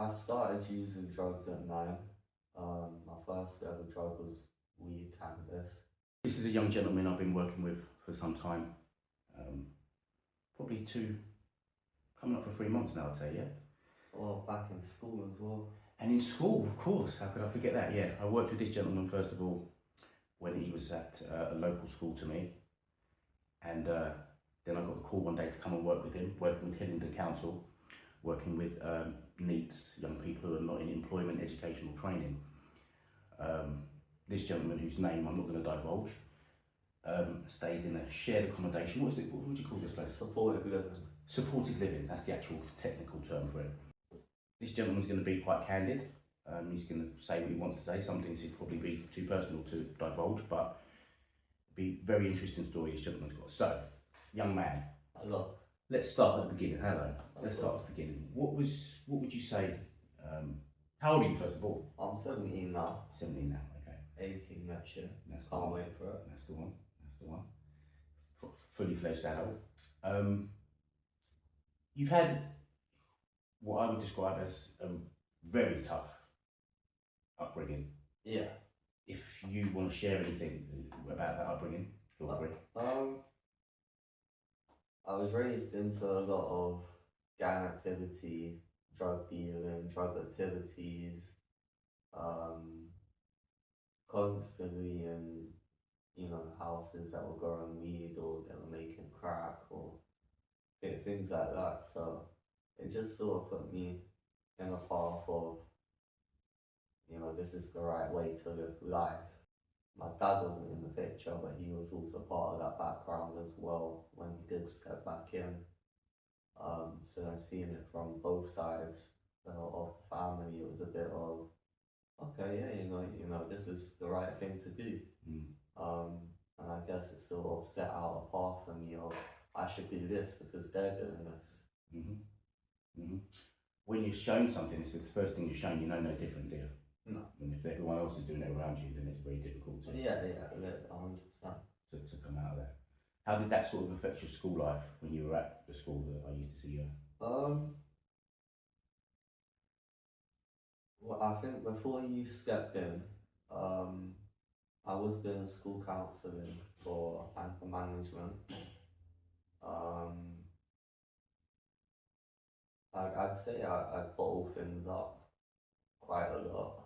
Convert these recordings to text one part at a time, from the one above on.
I started using drugs at 9. My first ever drug was weed, cannabis. This is a young gentleman I've been working with for some time. Um, Probably coming up for 3 months now, I'd say, yeah. Well, back in school as well. And in school, of course, how could I forget that? Yeah, I worked with this gentleman first of all when he was at a local school to me, and then I got the call one day to come and work with him, working with Hillingdon Council, working with NEETs, young people who are not in employment, educational training. This gentleman, whose name I'm not going to divulge, stays in a shared accommodation. What is it? What would you call this place? Supported living. Supported living. That's the actual technical term for it. This gentleman's going to be quite candid. He's going to say what he wants to say. Some things he'd probably be too personal to divulge, but it'd be a very interesting story this gentleman's got. So, young man. Hello. Let's start at the beginning. Hello. Let's start at the beginning. What would you say? How old are you first of all? I'm 17 now. 17 now. Okay. 18 next year. That's the Can't one. wait for it. That's the one. That's the one. Fully fledged adult. You've had what I would describe as a very tough upbringing. Yeah. If you want to share anything about that upbringing, feel free. I was raised into a lot of gang activity, drug dealing, drug activities, constantly in, houses that were growing weed or they were making crack or things like that. So it just sort of put me in a path of, this is the right way to live life. My dad wasn't in the picture, but he was also part of that background as well when he did step back in. So I've seen it from both sides of the family. It was a bit of, okay, yeah, this is the right thing to do. And I guess it sort of set out a path for me of I should do this because they're doing this. When you're shown something, it's the first thing you're shown. You know no different, do you? No. And if everyone else is doing it around you, then it's very difficult to 100%. to come out of that. How did that sort of affect your school life when you were at the school that I used to see you at? Well, I think before you stepped in, I was doing school counselling for anger management. I'd say I bottle things up quite a lot.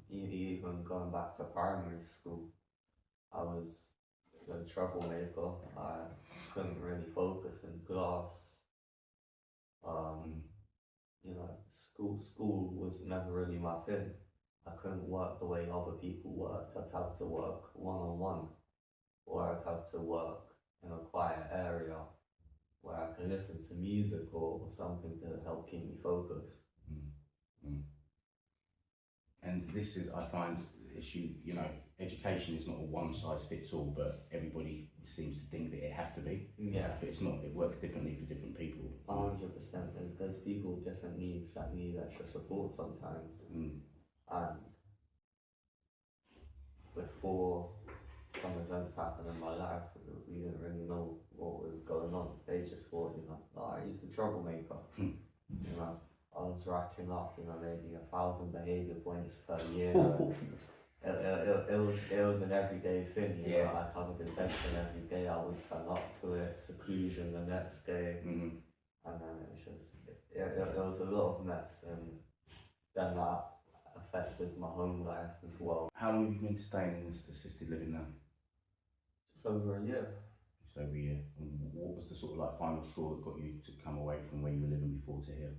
Even going back to primary school, I was a troublemaker. I couldn't really focus in class. School was never really my thing. I couldn't work the way other people worked. I'd have to work one-on-one, or I'd have to work in a quiet area where I can listen to music or something to help keep me focused. And this is, I find, issue, education is not a one size fits all, but everybody seems to think that it has to be. Yeah. But it's not, it works differently for different people. 100%. There's people with different needs that need extra support sometimes. And before some events happened in my life, we didn't really know what was going on. They just thought, he's a troublemaker. I was racking up, maybe 1,000 behaviour points per year. It was an everyday thing, I'd have a detention every day, I would turn up to it, seclusion the next day, and then it was just, it was a lot of mess, and then that affected my home life as well. How long have you been staying in this assisted living now? Just over a year. Just over a year. And what was the sort of like final straw that got you to come away from where you were living before to here?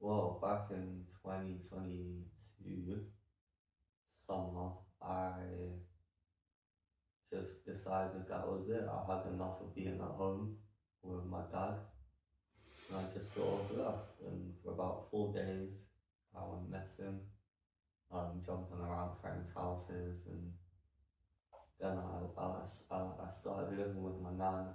Well, back in 2022 summer, I just decided that was it. I had enough of being at home with my dad, and I just sort of left. And for about 4 days, I went messing, jumping around friends' houses, and then I started living with my nan.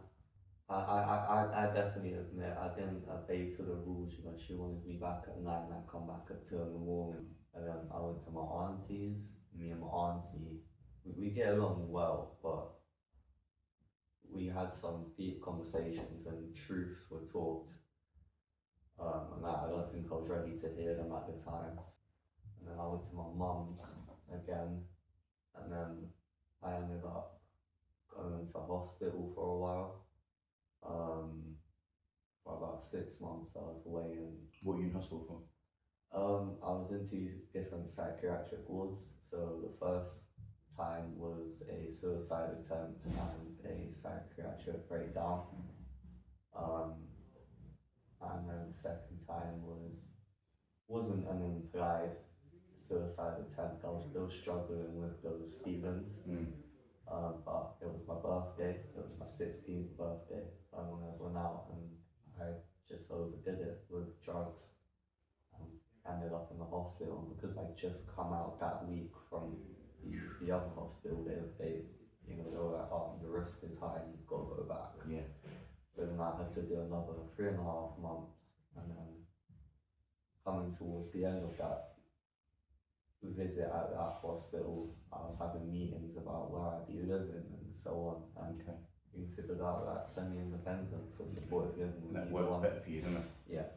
I definitely admit I didn't obey to the rules. She wanted me back at night and I'd come back at 2 in the morning. And then I went to my auntie's. Me and my auntie, we get along well, but we had some deep conversations and truths were talked. and I don't think I was ready to hear them at the time. And then I went to my mum's again, and then I ended up going to hospital for a while. For about 6 months I was away, and What were you in hospital for? I was in 2 different psychiatric wards. So the first time was a suicide attempt and a psychiatric breakdown. And then the second time wasn't an implied suicide attempt. I was still struggling with those feelings. But it was my birthday. It was my 16th birthday. When I went out and I just overdid it with drugs. Ended up in the hospital, and because I just come out that week from the other hospital, they they were like, oh, your risk is high, you've got to go back. Yeah. So then I had to do another 3.5 months, and then coming towards the end of that visit at that hospital, I was having meetings about where I'd be living and so on, and Okay. we figured out that semi-independence or supported living would That be the worked one. better for you, didn't it? Yeah.